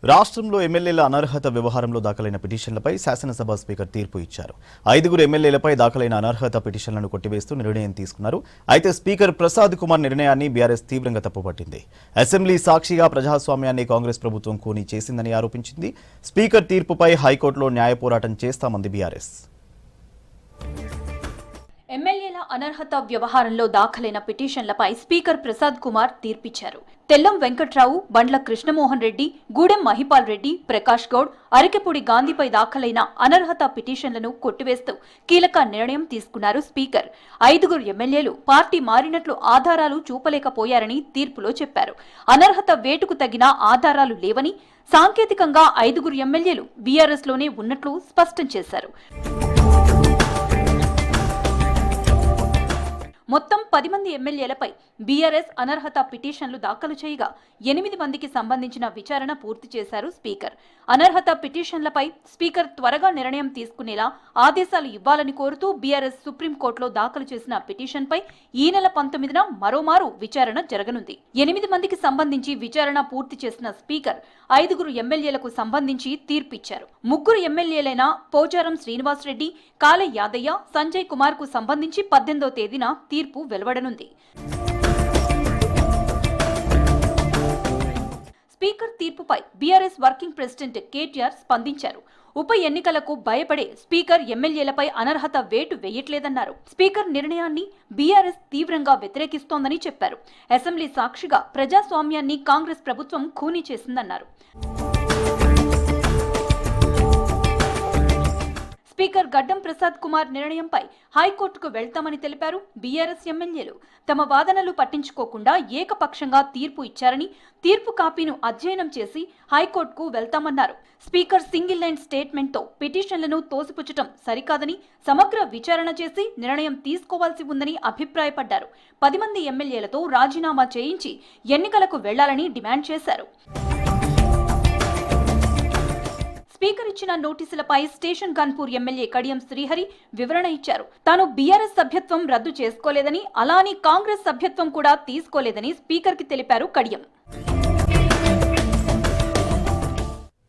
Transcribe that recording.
రాష్ట్రంలో ఎమ్మెల్యేల అనర్హత వ్యవహారంలో దాఖలైన పిటిషన్లపై శాసనసభ స్పీకర్ తీర్పు ఇచ్చారు. 5 ఎమ్మెల్యేలపై దాఖలైన అనర్హత పిటిషన్లను కొట్టివేస్తూ నిర్ణయం తీసుకున్నారు. అయితే స్పీకర్ ప్రసాద్ కుమార్ నిర్ణయాన్ని బీఆర్ఎస్ తీవ్రంగా తప్పుపట్టింది. అసెంబ్లీ సాక్షిగా ప్రజాస్వామ్యాన్ని కాంగ్రెస్ ప్రభుత్వం కూనీ చేసిందని ఆరోపించింది. స్పీకర్ తీర్పుపై హైకోర్టులో న్యాయ పోరాటం చేస్తామంది బీఆర్ఎస్. ఎమ్మెల్యేల అనర్హత వ్యవహారంలో దాఖలైన పిటిషన్లపై స్పీకర్ ప్రసాద్ కుమార్ తీర్పిచ్చారు. తెల్లం వెంకట్రావు, బండ్ల కృష్ణమోహన్ రెడ్డి, గూడెం మహిపాల్ రెడ్డి, ప్రకాష్ గౌడ్, అరికెపూడి గాంధీపై దాఖలైన అనర్హత పిటిషన్లను కొట్టివేస్తూ కీలక నిర్ణయం తీసుకున్నారు స్పీకర్. 5 ఎమ్మెల్యేలు పార్టీ మారినట్లు ఆధారాలు చూపలేకపోయారని తీర్పులో చెప్పారు. అనర్హత వేటుకు తగిన ఆధారాలు లేవని, సాంకేతికంగా 5 ఎమ్మెల్యేలు బీఆర్ఎస్ లోనే ఉన్నట్లు స్పష్టం చేశారు. మొత్తం 10 మంది ఎమ్మెల్యేలపై బీఆర్ఎస్ అనర్హత పిటిషన్లు దాఖలు చేయగా 8 మందికి సంబంధించిన విచారణ పూర్తి చేశారు స్పీకర్. అనర్హత పిటిషన్లపై స్పీకర్ త్వరగా నిర్ణయం తీసుకునేలా ఆదేశాలు ఇవ్వాలని కోరుతూ బీఆర్ఎస్ సుప్రీంకోర్టులో దాఖలు చేసిన పిటిషన్పై ఈ నెల 19న మరోమారు విచారణ జరగనుంది. 8 మందికి సంబంధించి విచారణ పూర్తి చేసిన స్పీకర్ 5 ఎమ్మెల్యేలకు సంబంధించి తీర్పిచ్చారు. 3 ఎమ్మెల్యేలైన పోచారం శ్రీనివాసరెడ్డి, కాలే యాదయ్య, సంజయ్ కుమార్ కు సంబంధించి 18వ తేదీన తీర్పు వెలువడనుంది. స్పీకర్ తీర్పుపై బీఆర్ఎస్ వర్కింగ్ ప్రెసిడెంట్ కేటీఆర్ స్పందించారు. ఉప ఎన్నికలకు భయపడే స్పీకర్ ఎమ్మెల్యేలపై అనర్హత వేటు వేయట్లేదన్నారు. స్పీకర్ నిర్ణయాన్ని బీఆర్ఎస్ తీవ్రంగా వ్యతిరేకిస్తోందని చెప్పారు. అసెంబ్లీ సాక్షిగా ప్రజాస్వామ్యాన్ని కాంగ్రెస్ ప్రభుత్వం ఖూనీ చేసిందన్నారు. స్పీకర్ గడ్డం ప్రసాద్ కుమార్ నిర్ణయంపై హైకోర్టుకు వెళ్తామని తెలిపారు. బీఆర్ఎస్ ఎమ్మెల్యేలు తమ వాదనలు పట్టించుకోకుండా ఏకపక్షంగా తీర్పు ఇచ్చారని, తీర్పు కాపీను అధ్యయనం చేసి హైకోర్టుకు వెళ్తామన్నారు. స్పీకర్ సింగిల్ లైన్ స్టేట్మెంట్తో పిటిషన్లను తోసిపుచ్చటం సరికాదని, సమగ్ర విచారణ చేసి నిర్ణయం తీసుకోవాల్సి ఉందని అభిప్రాయపడ్డారు. 10 మంది ఎమ్మెల్యేలతో రాజీనామా చేయించి ఎన్నికలకు వెళ్లాలని డిమాండ్ చేశారు. స్పీకర్ ఇచ్చిన నోటీసులపై స్టేషన్ గన్పూర్ ఎమ్మెల్యే కడియం శ్రీహరి వివరణ ఇచ్చారు. తాను బీఆర్ఎస్ సభ్యత్వం రద్దు చేసుకోలేదని, అలాని కాంగ్రెస్ సభ్యత్వం కూడా తీసుకోలేదని స్పీకర్కి తెలిపారు కడియం.